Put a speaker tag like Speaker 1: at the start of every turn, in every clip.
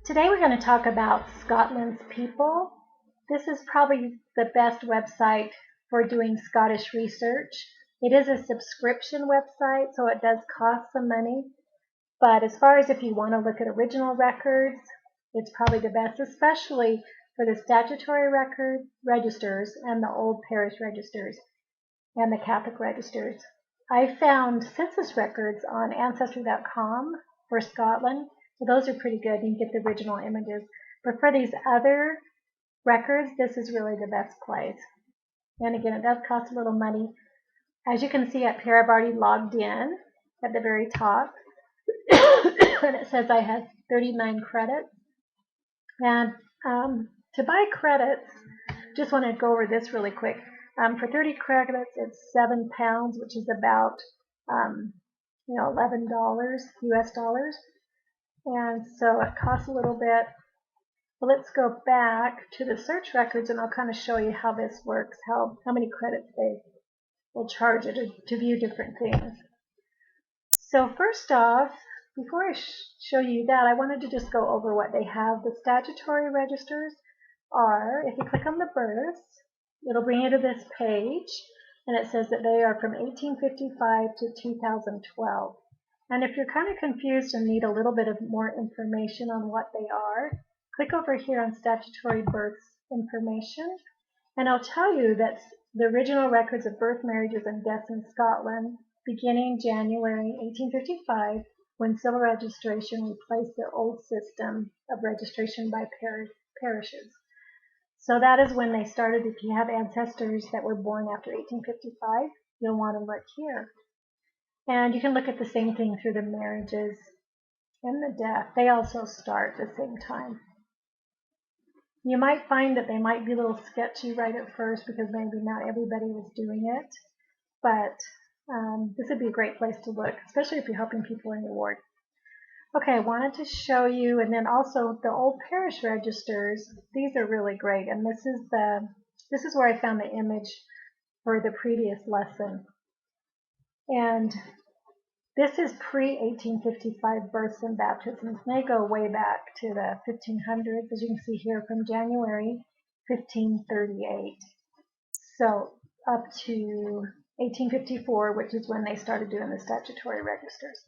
Speaker 1: Today we're going to talk about Scotland's people. This is probably the best website for doing Scottish research. It is a subscription website, so it does cost some money. But as far as if you want to look at original records, it's probably the best, especially for the statutory registers and the old parish registers and the Catholic registers. I found census records on ancestor.com for Scotland. So those are pretty good. You can get the original images. But for these other records, this is really the best place. And again, it does cost a little money. As you can see up here, I've already logged in at the very top. And it says I have 39 credits. And to buy credits, just want to go over this really quick. For 30 credits, it's £7, which is about $11 US dollars. And so it costs a little bit. But let's go back to the search records, and I'll kind of show you how this works, how many credits they will charge you to view different things. So first off, before I show you that, I wanted to just go over what they have. The statutory registers are, if you click on the births, it'll bring you to this page, and it says that they are from 1855 to 2012. And if you're kind of confused and need a little bit of more information on what they are, click over here on statutory births information, and I'll tell you that the original records of birth, marriages, and deaths in Scotland beginning January 1855, when civil registration replaced the old system of registration by parishes. So that is when they started. If you have ancestors that were born after 1855, you'll want to look here. And you can look at the same thing through the marriages and the death. They also start at the same time. You might find that they might be a little sketchy right at first because maybe not everybody was doing it, but this would be a great place to look, especially if you're helping people in your ward. Okay, I wanted to show you, and then also the old parish registers. These are really great, and this is where I found the image for the previous lesson. And this is pre-1855 births and baptisms. They go way back to the 1500s, as you can see here, from January 1538. So up to 1854, which is when they started doing the statutory registers.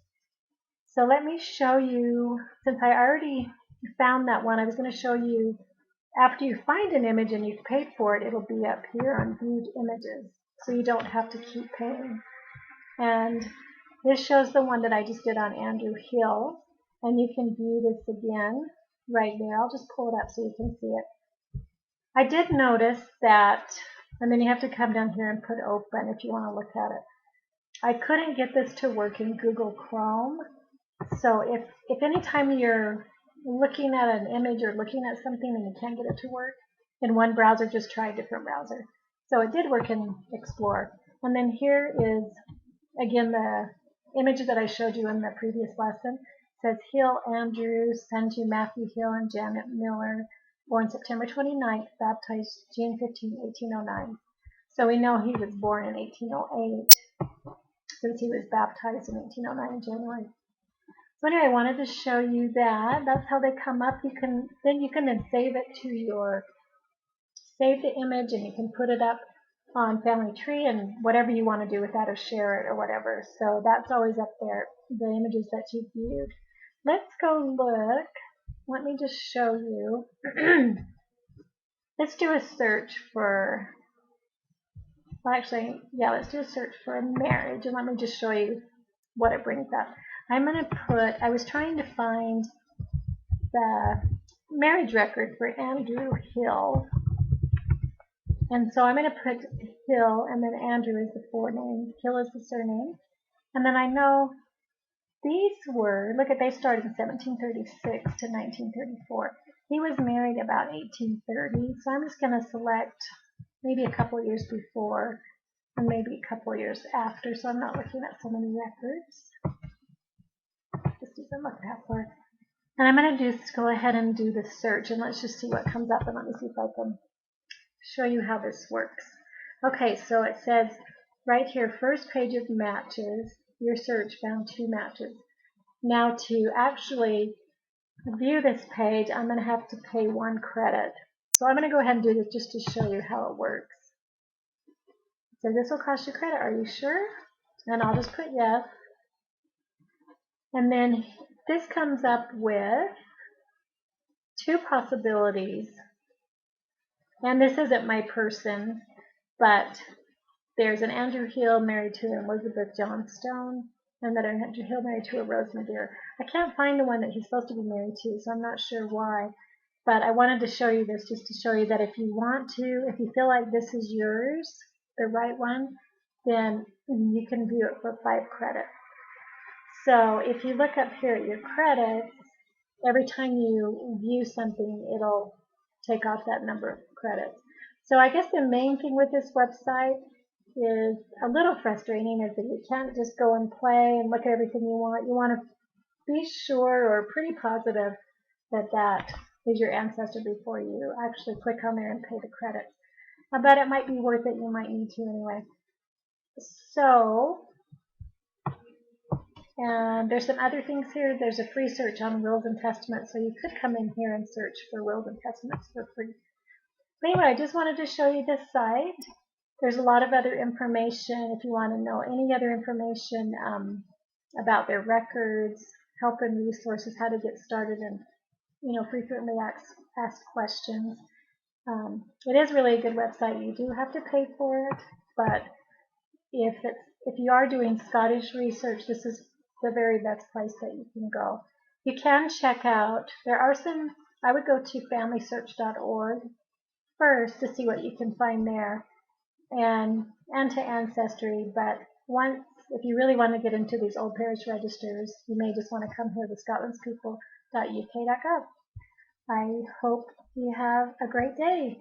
Speaker 1: So let me show you, since I already found that one, I was going to show you, after you find an image and you've paid for it, it'll be up here on viewed images, so you don't have to keep paying. And this shows the one that I just did on Andrew Hill, and you can view this again right there. I'll just pull it up so you can see it. I did notice that, and then you have to come down here and put open if you want to look at it. I couldn't get this to work in Google Chrome, so if anytime you're looking at an image or looking at something and you can't get it to work in one browser, just try a different browser. So it did work in Explorer. And then here is, again, the image that I showed you in the previous lesson. It says Hill Andrew, son to Matthew Hill and Janet Miller, born September 29th, baptized June 15, 1809. So we know he was born in 1808, since he was baptized in 1809 in January. So anyway, I wanted to show you that. That's how they come up. You can then save it to your, save the image, and you can put it up on Family Tree and whatever you want to do with that, or share it or whatever. So that's always up there, the images that you've viewed. Let's go look. Let me just show you. Let's do a search for, well, actually, yeah, let's do a search for a marriage, and let me just show you what it brings up. I'm going to put, I was trying to find the marriage record for Andrew Hill. And so I'm going to put Hill, and then Andrew is the forename. Hill is the surname. And then I know these were, look at, they started in 1736 to 1934. He was married about 1830. So I'm just going to select maybe a couple of years before and maybe a couple of years after. So I'm not looking at so many records. Just even look at how far. And I'm going to just go ahead and do the search, and let's just see what comes up, and let me see if I can show you how this works. Okay, so it says right here, first page of matches, your search found 2 matches. Now to actually view this page, I'm going to have to pay 1 credit. So I'm going to go ahead and do this just to show you how it works. So this will cost you credit. Are you sure? And I'll just put yes. And then this comes up with 2 possibilities. And this isn't my person, but there's an Andrew Hill married to an Elizabeth Johnstone, and then an Andrew Hill married to a Rose Madere. I can't find the one that he's supposed to be married to, so I'm not sure why. But I wanted to show you this just to show you that if you want to, if you feel like this is yours, the right one, then you can view it for 5 credits. So if you look up here at your credits, every time you view something, it'll take off that number of credits. So I guess the main thing with this website is a little frustrating is that you can't just go and play and look at everything you want. You want to be sure or pretty positive that that is your ancestor before you actually click on there and pay the credits. But it might be worth it. You might need to anyway. So, and there's some other things here. There's a free search on wills and testaments, so you could come in here and search for wills and testaments for free. But anyway, I just wanted to show you this site. There's a lot of other information if you want to know any other information about their records, help and resources, how to get started, and frequently asked questions. It is really a good website. You do have to pay for it, but if you are doing Scottish research, this is the very best place that you can go. You can check out, there are some, I would go to familysearch.org first to see what you can find there, and to Ancestry, but if you really want to get into these old parish registers, you may just want to come here to scotlandspeople.uk.gov. I hope you have a great day.